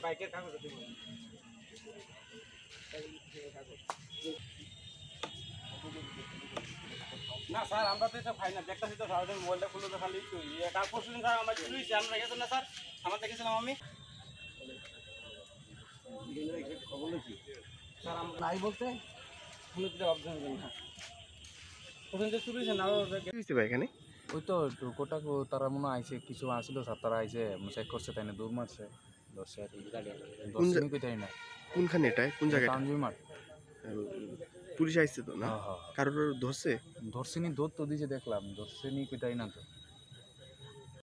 বাইকের কাগজ না স্যার আমরা তো এটা খাই না দেখতেছি তো সারাদিন মোবাইলটা খুলে তো খালি কাল পরশু দিন স্যার আমরা চুরিছি আমরা গেছেন না স্যার আমরা দেখেছিলাম আমি স্যার আমরা নাই বলতে শুনে দিতে ভাবছেন না ওখানে যে চুরিছে না ভাই এখানে ওই তো কোটা তারা মনে আইছে কিছু আসছিল স্যার তারা আইছে চেক করছে তাই না দৌড় মারছে ধরছে আর কি কোথায় না কোনখানে এটা কোন জায়গায় তানজুই মাঠ পুলিশ আইছে তো না কারোর ধরছে ধরছেনি দৌড় তো দিয়েছে দেখলাম ধরছেনি কোথায় না তো